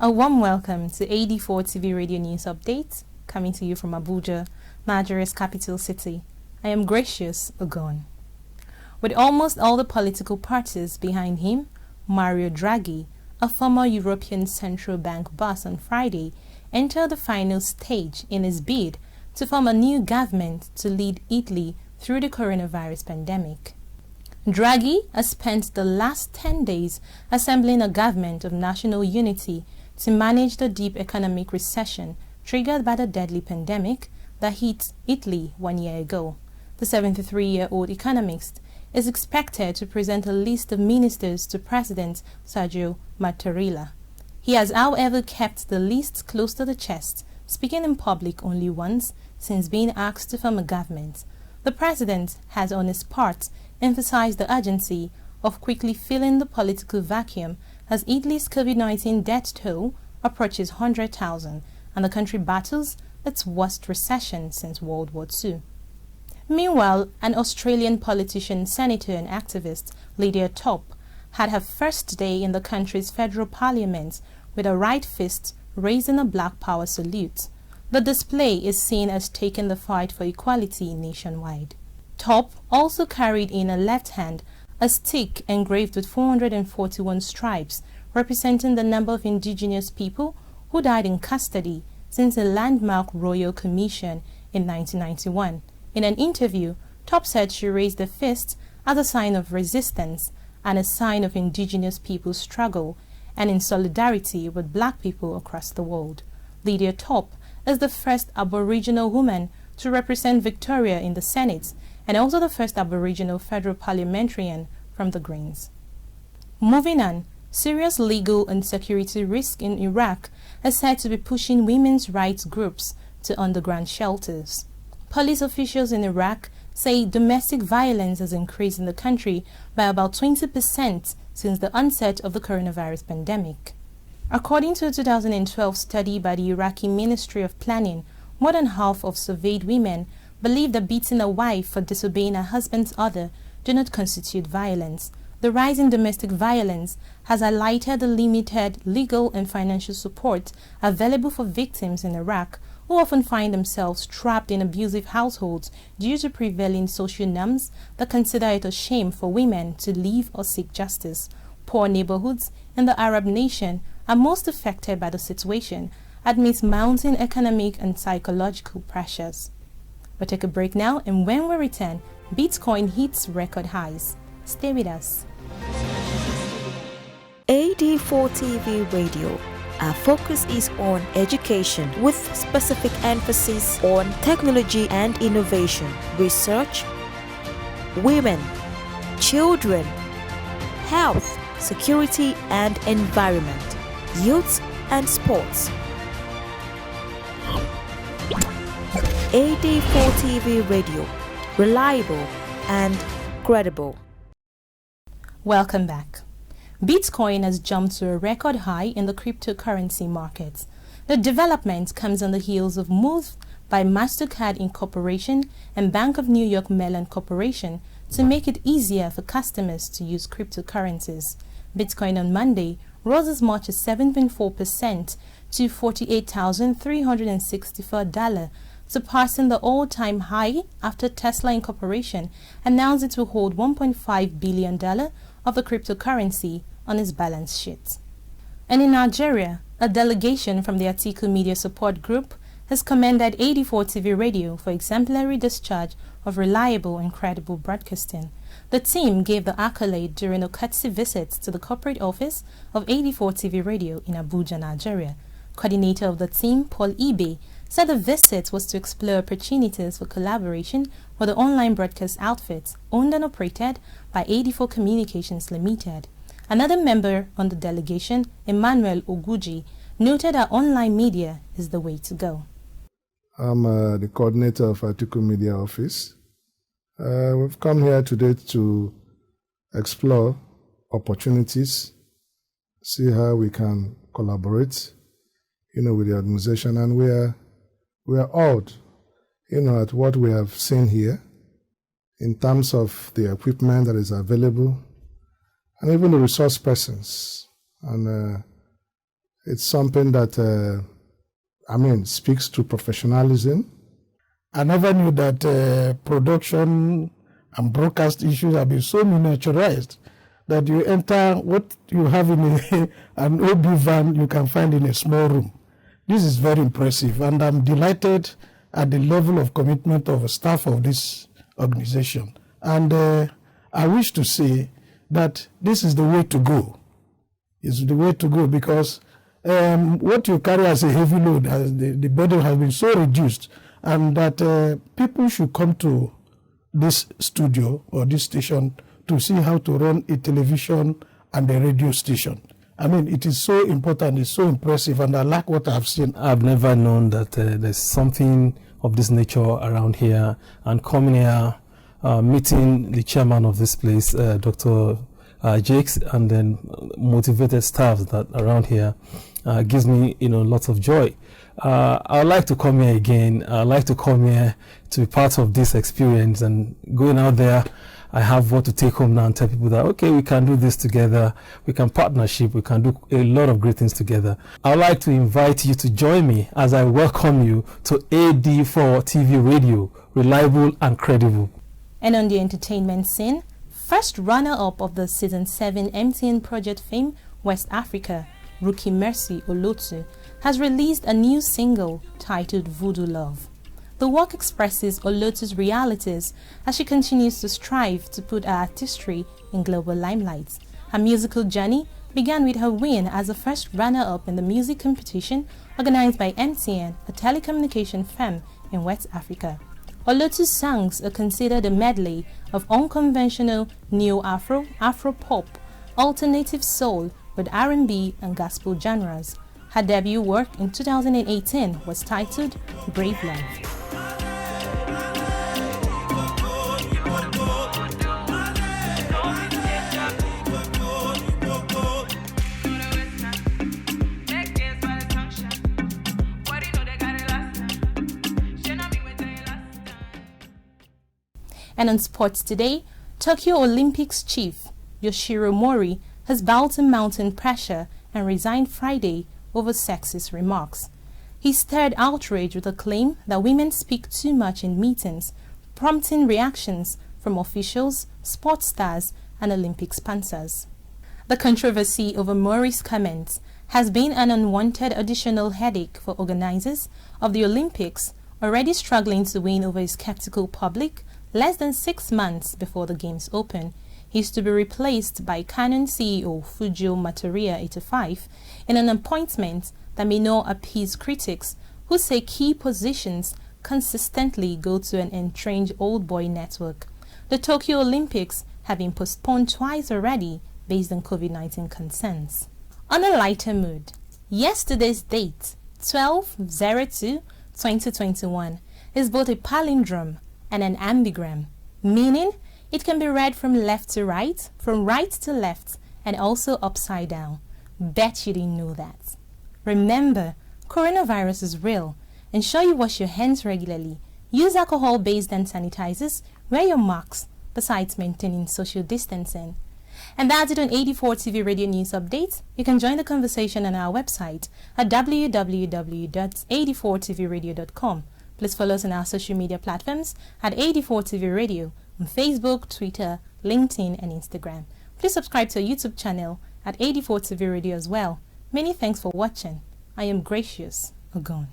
A warm welcome to AD4 TV Radio News Update, coming to you from Abuja, Nigeria's capital city. I am Gracious Ogon. With almost all the political parties behind him, Mario Draghi, a former European Central Bank boss, on Friday entered the final stage in his bid to form a new government to lead Italy through the coronavirus pandemic. Draghi has spent the last 10 days assembling a government of national unity to manage the deep economic recession triggered by the deadly pandemic that hit Italy 1 year ago. The 73-year-old economist is expected to present a list of ministers to President Sergio Mattarella. He has, however, kept the list close to the chest, speaking in public only once since being asked to form a government. The president has, on his part, emphasized the urgency of quickly filling the political vacuum as Italy's COVID-19 death toll approaches 100,000 and the country battles its worst recession since World War II. Meanwhile, an Australian politician, senator and activist, Lydia Thorpe, had her first day in the country's federal parliament with her right fist raised in a Black Power salute. The display is seen as taking the fight for equality nationwide. Thorpe also carried in her left hand a stick engraved with 441 stripes, representing the number of indigenous people who died in custody since the landmark Royal Commission in 1991. In an interview, Thorpe said she raised the fist as a sign of resistance and a sign of indigenous people's struggle and in solidarity with Black people across the world. Lydia Thorpe is the first Aboriginal woman to represent Victoria in the Senate and also the first Aboriginal federal parliamentarian from the Greens. Moving on, serious legal and security risk in Iraq is said to be pushing women's rights groups to underground shelters. Police officials in Iraq say domestic violence has increased in the country by about 20% since the onset of the coronavirus pandemic. According to a 2012 study by the Iraqi Ministry of Planning, more than half of surveyed women believe that beating a wife for disobeying her husband's order do not constitute violence. The rise in domestic violence has highlighted the limited legal and financial support available for victims in Iraq, who often find themselves trapped in abusive households due to prevailing social norms that consider it a shame for women to leave or seek justice. Poor neighborhoods in the Arab nation are most affected by the situation amidst mounting economic and psychological pressures. We'll take a break now, and when we return, Bitcoin hits record highs. Stay with us. AD4 TV Radio. Our focus is on education with specific emphasis on technology and innovation, research, women, children, health, security and environment, youth and sports. AD4 TV Radio, reliable and credible. Welcome back. Bitcoin has jumped to a record high in the cryptocurrency markets. The development comes on the heels of moves by MasterCard Incorporation and Bank of New York Mellon Corporation to make it easier for customers to use cryptocurrencies. Bitcoin on Monday rose as much as 7.4% to $48,364, surpassing the all-time high after Tesla Incorporation announced it will hold $1.5 billion of the cryptocurrency on its balance sheet. And in Nigeria, a delegation from the Atiku Media Support Group has commended AD4 TV Radio for exemplary discharge of reliable and credible broadcasting. The team gave the accolade during a courtesy visit to the corporate office of AD4 TV Radio in Abuja, Nigeria. Coordinator of the team, Paul Ibe, said the visit was to explore opportunities for collaboration with the online broadcast outfits owned and operated by AD4 Communications Limited. Another member on the delegation, Emmanuel Oguji, noted that online media is the way to go. I'm the coordinator of Atiku Media Office. We've come here today to explore opportunities, see how we can collaborate, with the organization, and we are awed, at what we have seen here in terms of the equipment that is available and even the resource persons. And It's something that, speaks to professionalism. I never knew that production and broadcast issues have been so miniaturized that you enter what you have in an OB van you can find in a small room. This is very impressive, and I'm delighted at the level of commitment of the staff of this organization. And I wish to say that this is the way to go. It's the way to go because what you carry as a heavy load, the burden has been so reduced, and that people should come to this studio or this station to see how to run a television and a radio station. It is so important, it's so impressive, and I like what I've seen. I've never known that there's something of this nature around here, and coming here, meeting the chairman of this place, Dr. Jakes, and then motivated staff that around here gives me, lots of joy. I'd like to come here again. I'd like to come here to be part of this experience, and going out there, I have what to take home now and tell people that, okay, we can do this together. We can partnership. We can do a lot of great things together. I'd like to invite you to join me as I welcome you to AD4 TV Radio, reliable and credible. And on the entertainment scene, first runner-up of the Season 7 MTN Project Fame West Africa, Rookie Mercy Olotu, has released a new single titled Voodoo Love. The work expresses Olotu's realities as she continues to strive to put her artistry in global limelight. Her musical journey began with her win as the first runner-up in the music competition organized by MTN, a telecommunication firm in West Africa. Olotu's songs are considered a medley of unconventional neo-Afro, Afro-pop, alternative soul with R&B and gospel genres. Her debut work in 2018 was titled Brave Love. And on sports today, Tokyo Olympics chief Yoshiro Mori has bowed to mountain pressure and resigned Friday over sexist remarks. He stirred outrage with a claim that women speak too much in meetings, prompting reactions from officials, sports stars, and Olympic sponsors. The controversy over Mori's comments has been an unwanted additional headache for organizers of the Olympics, already struggling to win over a skeptical public less than 6 months before the Games open. He is to be replaced by Canon CEO Fujio Matoria 85 in an appointment that may not appease critics who say key positions consistently go to an entrenched old boy network. The Tokyo Olympics have been postponed twice already based on COVID-19 concerns. On a lighter mood, yesterday's date, 12/02/2021, is both a palindrome and an ambigram, meaning it can be read from left to right, from right to left, and also upside down. Bet you didn't know that. Remember, coronavirus is real. Ensure you wash your hands regularly. Use alcohol-based hand sanitizers. Wear your masks, besides maintaining social distancing. And that's it on AD4 TV Radio News Updates. You can join the conversation on our website at www.ad4tvradio.com. Please follow us on our social media platforms at AD4 TV Radio on Facebook, Twitter, LinkedIn, and Instagram. Please subscribe to our YouTube channel at AD4 TV Radio as well. Many thanks for watching. I am Gracious Ogon.